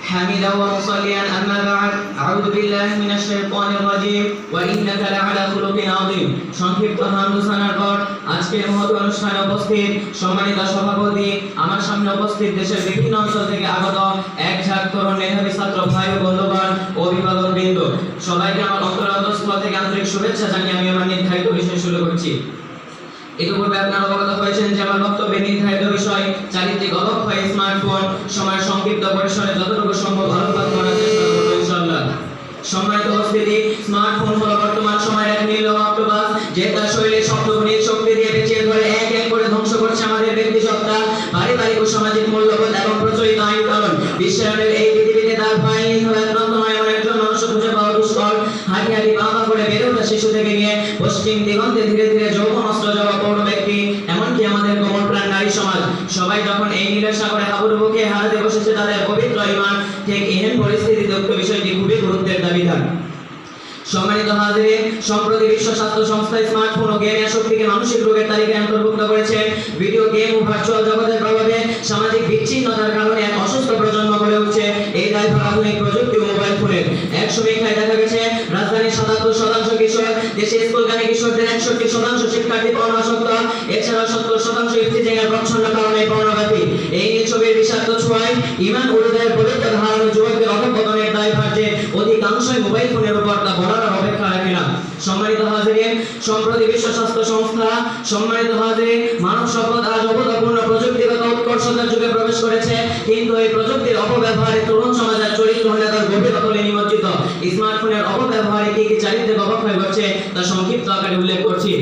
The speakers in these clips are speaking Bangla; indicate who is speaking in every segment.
Speaker 1: حامدا ومصليا أما بعد أعوذ بالله من الشيطان الرجيم وإنك لعلى خلق عظيم সংক্ষিপ্ত হামদোসানার পর আজকের মহৎ অনুষ্ঠানে উপস্থিত সম্মানিত সভাপতি, আমার সামনে উপস্থিত দেশের বিভিন্ন অঞ্চল থেকে আগত এক ঝাঁক তরুণ মেধাবী ছাত্র ভাই ও বন্ধুগণ, অভিভাবকবৃন্দ, সবাইকে আমার অন্তরস্থল থেকে আন্তরিক শুভেচ্ছা জানিয়ে আমি আমার নির্ধারিত বিষয় শুরু করছি। ইতিপূর্বে আপনারা অবগত হয়েছেন যে আমার বক্তব্যের নির্ধারিত বিষয় চারিত্রিক অবক্ষয় স্মার্টফোন। সময়ের সংক্ষিপ্ত পরিসরে যতটুকু সম্ভব আলোকপাত করার চেষ্টা করব ইনশাআল্লাহ। সম্মানিত উপস্থিতি, স্মার্টফোন হলো বর্তমান সময়ের এক নির্লভ অক্টোপাস, যে তার শরীরের সপ্তগুণিক শক্তি দিয়ে পেঁচিয়ে ধরে এক এক করে ধ্বংস করছে আমাদের ব্যক্তিসত্তা, পারিবারিক ও সামাজিক মূল্যবোধ এবং প্রচলিত আইন কানুন। বিশ্বায়নের এই পৃথিবীতে তার ভাই নয় এমন একজন মানুষ খুঁজে পাওয়া দুষ্কর। হাঁটি হাঁটি বাঁকা করে বেড়ে ওঠা শিশু থেকে নিয়ে পশ্চিম দিগন্তে ধীরে ধীরে যৌবন অস্ত্র যাওয়া পৌর ব্যক্তি, এমনকি আমাদের কোমল প্রাণ নারী সমাজ, সবাই যখন এই নীলের সাগরে হাবুডুবুকে হারাতে বসেছে তাদের পবিত্র ঈমান, ঠিক এহেন পরিস্থিতিতে উক্ত বিষয়টি খুবই গুরুত্বের দাবিদার। সম্মানিত হাজিরিন, সম্প্রতি বিশ্ব স্বাস্থ্য সংস্থা স্মার্টফোন ও গেম আসক্তিকে মানসিক রোগের তালিকায় অন্তর্ভুক্ত করেছে। ভিডিও গেম ও ভার্চুয়াল জগতের প্রভাবে সামাজিক বিচ্ছিন্নতার কারণে এক অসুস্থ প্রজন্ম গড়ে উঠছে। এই দায়ভার আধুনিক প্রযুক্তি ও মোবাইল ফোনের। এক সমীক্ষায় দেখা গেছে রাজধানীর ৭৭% কিশোর, দেশে স্কুলগামী কিশোরদের ৬১% শিক্ষার্থী পর্নোসক্ত, এছাড়াও ৭০% ইফতিজিংয়ের প্রচ্ছন্ন কারণে পর্নোগ্রাফি। এই ছবির বিষাক্ত ছোঁয়ায় ঈমান ও হৃদয়ের পবিত্র ধারণ যুবকদের অধঃপতনের দায়ভার যে অধিকাংশই মোবাইল ফোনের উপর তা বলার অপেক্ষা রাখে না। সম্মানিত হাজিরিন, সম্প্রতি বিশ্ব স্বাস্থ্য সংস্থা মানব সম্পদ আজ অভূতপূর্ণ প্রযুক্তিগত উৎকর্ষতার যুগে প্রবেশ করেছে, কিন্তু এই প্রযুক্তির অপব্যবহারে তরুণ সমাজের চরিত্রহীনতার গভীর অতলে নিমজ্জিত। স্মার্টফোনের অপব্যবহারে কি কি চারিত্রিক অবক্ষয় ঘটছে তা সংক্ষিপ্ত আকারে উল্লেখ করছি।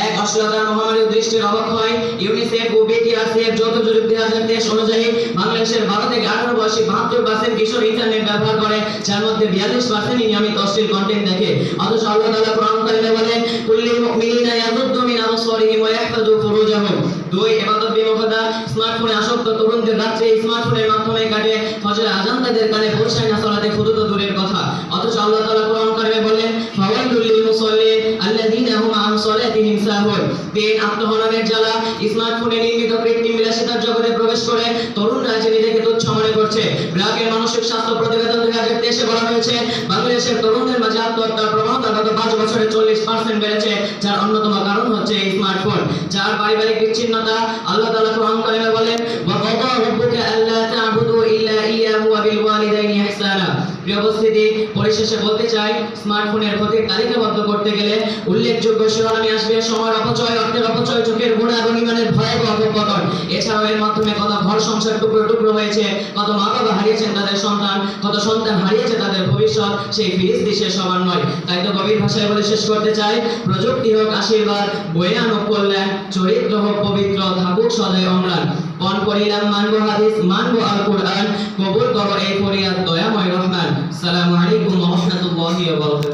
Speaker 1: এক, অশ্লীলতার মহামারী দৃষ্টির অবক্ষয়। ইউনিসেফ ও বিটিআরসিএফ যৌথ জরিপ 2023 অনুযায়ী বাংলাদেশের 12 থেকে 18 বয়সী 72% কিশোর ইন্টারনেট ব্যবহার করে, যার মধ্যে 42% নিয়মিত অশ্লীল কন্টেন্ট দেখে। অথচ আল্লাহ তাআলা কোরআন কারিমে বলেন, কুল্লিল মুমিনিনা ইয়াগুদ্দু মিন আবসারিহিম ওয়া ইয়াহফাযু ফুরুজাহুম। 2, ইবাদত বিমুখতা। স্মার্টফোনে আসক্ত তরুণদের রাত্রে স্মার্টফোনের মাধ্যমে কাটে, ফজরের আযান তাদের কানে পৌঁছায় না, সালাতে খুদু তো দূরের কথা। অথচ আল্লাহ তাআলা কোরআন কারিমে বলেন, ফাওয়াইলুল লিল মুসাল্লিন আল্লাযীনা হুম আন সালাতিহিম সাহুন। 3, আত্মহননের জ্বালা। স্মার্টফোনে নির্মিত কৃত্রিম বিলাসিতার জগতে প্রবেশ করে তরুণরা যে নিজেকে তুচ্ছ মনে করছে। ব্র্যাকের মানসিক স্বাস্থ্য প্রতিবেদন 2023 বলা হয়েছে, বাংলাদেশের তরুণদের মাঝে আত্মহত্যার প্রবণতা গত 5 বছরে 40% বেড়েছে, যার অন্যতম কারণ হচ্ছে এই স্মার্টফোন। 4, পারিবারিক বিচ্ছিন্নতা। আল্লাহ তাআলা কোরআন কারিমে বলেন, ওয়া ক্বাদা রাব্বুকা আল্লা তা'বুদু ইল্লা ইয়্যাহু ওয়া বিল ওয়ালিদাইনি ইহসানা। প্রিয় উপস্থিতি, পরিশেষে বলতে চাই, স্মার্টফোনের ক্ষতির তালিকাবদ্ধ করতে গেলে উল্লেখযোগ্য শিরোনামে আসবে সময়ের অপচয়, অর্থের অপচয়, চোখের গুণা এবং ঈমানের ভয়াবহ অধঃপতন। এছাড়াও এর মাধ্যমে কত ঘর সংসার টুকরো টুকরো হয়েছে, কত মা বাবা হারিয়েছেন তাদের সন্তান, কত সন্তান হারিয়েছে তাদের ভবিষ্যৎ, সেই ফিরিস্তি শেষ হবার নয়। তাই তো গভীর ভাষায় বলে শেষ করতে চাই, প্রযুক্তি হোক আশীর্বাদ, বয়ে আনুক কল্যাণ, চরিত্র হোক পবিত্র, থাকুক সদয় অম্লান। পণ করিলাম মানব হাদিস, মানব আল কোরআন, কবুল করো এই ফরিয়াদ দয়াময় রহমান। আসসালামু আলাইকুম ওয়া রাহমাতুল্লাহি ওয়া বারাকাতুহু।